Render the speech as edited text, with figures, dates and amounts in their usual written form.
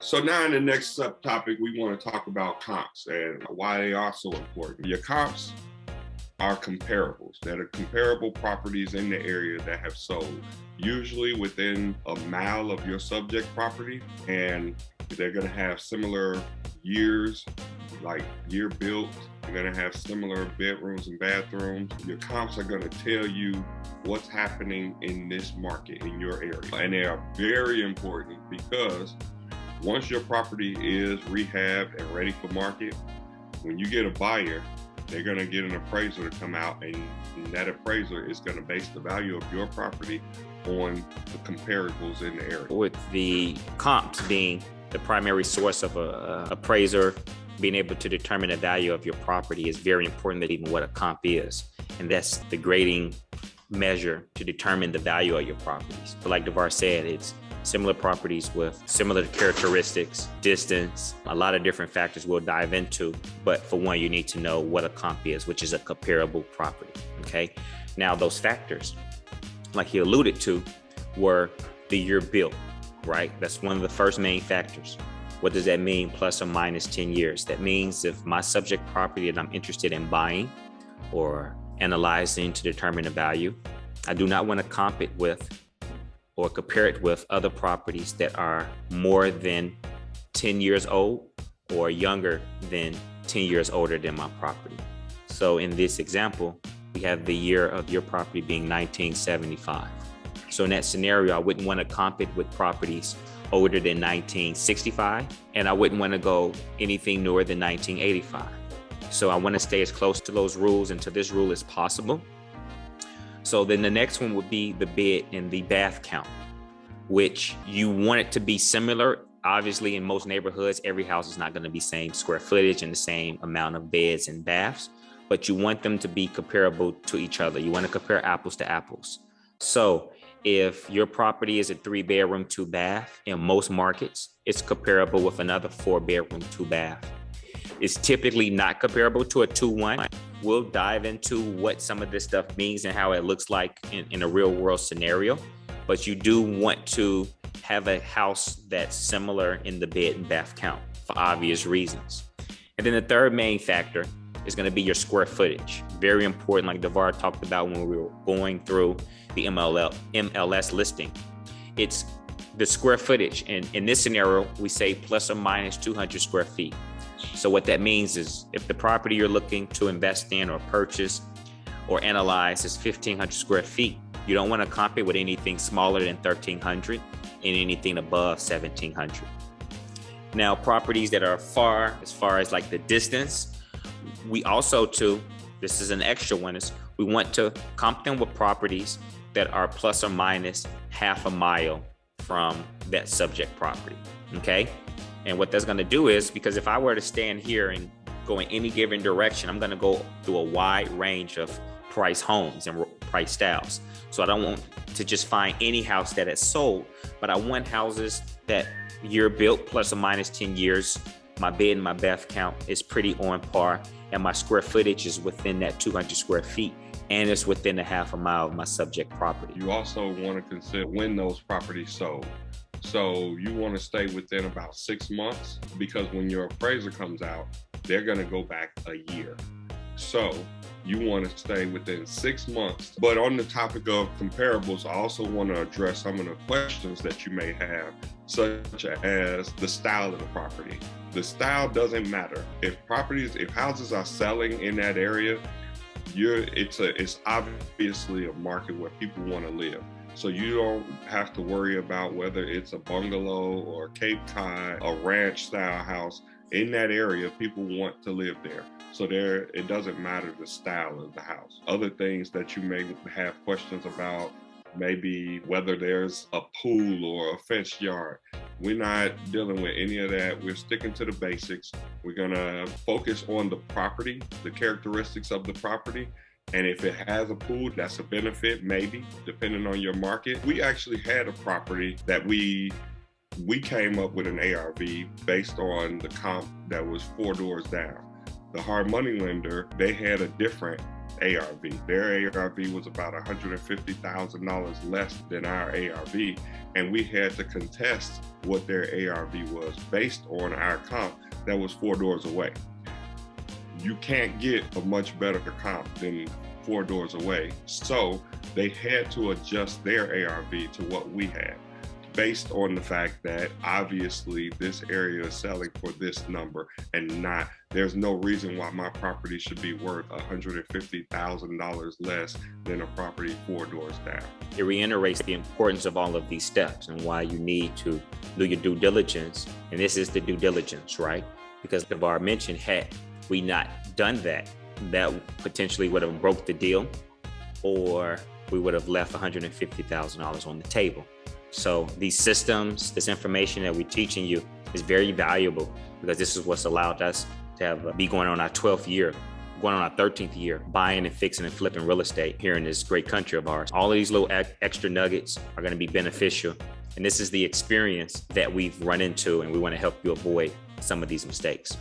So now in the next subtopic, we want to talk about comps and why they are so important. Your comps are comparables that are comparable properties in the area that have sold, usually within a mile of your subject property, and they're going to have similar years, like year built. You're going to have similar bedrooms and bathrooms. Your comps are going to tell you what's happening in this market in your area, and they are very important because once your property is rehabbed and ready for market, when you get a buyer, they're going to get an appraiser to come out, and that appraiser is going to base the value of your property on the comparables in the area. With the comps being the primary source of a appraiser, being able to determine the value of your property is very important, that even what a comp is. And that's the grading measure to determine the value of your properties. But like DeVar said, it's similar properties with similar characteristics, distance, a lot of different factors we'll dive into. But for one, you need to know what a comp is, which is a comparable property, okay? Now, those factors, like he alluded to, were the year built, right? That's one of the first main factors. What does that mean? Plus or minus 10 years. That means if my subject property that I'm interested in buying or analyzing to determine the value, I do not want to comp it with or compare it with other properties that are more than 10 years old or younger than 10 years older than my property. So in this example, we have the year of your property being 1975. So in that scenario, I wouldn't want to comp it with properties older than 1965, and I wouldn't want to go anything newer than 1985. So I want to stay as close to those rules and to this rule as possible. So then the next one would be the bed and the bath count, which you want it to be similar. Obviously, in most neighborhoods, every house is not going to be same square footage and the same amount of beds and baths, but you want them to be comparable to each other. You want to compare apples to apples. So if your property is a 3-bedroom, 2-bath, in most markets, it's comparable with another 4-bedroom, 2-bath. It's typically not comparable to a 2-1. We'll dive into what some of this stuff means and how it looks like in a real world scenario. But you do want to have a house that's similar in the bed and bath count for obvious reasons. And then the third main factor is going to be your square footage. Very important, like DeVar talked about when we were going through the MLS listing. It's the square footage. And in this scenario, we say plus or minus 200 square feet. So what that means is if the property you're looking to invest in or purchase or analyze is 1,500 square feet, you don't want to comp it with anything smaller than 1,300 and anything above 1,700. Now, properties that are far, as far as like the distance, we also too, this is an extra one, is we want to comp them with properties that are plus or minus half a mile from that subject property, okay? And what that's going to do is, because if I were to stand here and go in any given direction, I'm going to go through a wide range of price homes and price styles. So I don't want to just find any house that has sold, but I want houses that year built plus or minus 10 years. My bed and my bath count is pretty on par, and my square footage is within that 200 square feet, and it's within a half a mile of my subject property. You also want to consider when those properties sold. So you want to stay within about 6 months, because when your appraiser comes out, they're going to go back a year. So you want to stay within 6 months. But on the topic of comparables, I also want to address some of the questions that you may have, such as the style of the property. The style doesn't matter. If houses are selling in that area, it's obviously a market where people want to live. So you don't have to worry about whether it's a bungalow or Cape Cod, a ranch style house. In that area, people want to live there. So it doesn't matter the style of the house. Other things that you may have questions about, maybe whether there's a pool or a fenced yard. We're not dealing with any of that. We're sticking to the basics. We're gonna focus on the property, the characteristics of the property. And if it has a pool, that's a benefit, maybe, depending on your market. We actually had a property that we came up with an ARV based on the comp that was 4 doors down. The hard money lender, they had a different ARV. Their ARV was about $150,000 less than our ARV, and we had to contest what their ARV was based on our comp that was 4 doors away. You can't get a much better comp than 4 doors away, so they had to adjust their ARV to what we had, based on the fact that obviously this area is selling for this number, and there's no reason why my property should be worth $150,000 less than a property 4 doors down. It reiterates the importance of all of these steps and why you need to do your due diligence. And this is the due diligence, right? Because Devar mentioned, had we not done that, that potentially would have broke the deal, or we would have left $150,000 on the table. So these systems, this information that we're teaching you is very valuable, because this is what's allowed us to be going on our 12th year, going on our 13th year, buying and fixing and flipping real estate here in this great country of ours. All of these little extra nuggets are going to be beneficial. And this is the experience that we've run into, and we want to help you avoid some of these mistakes.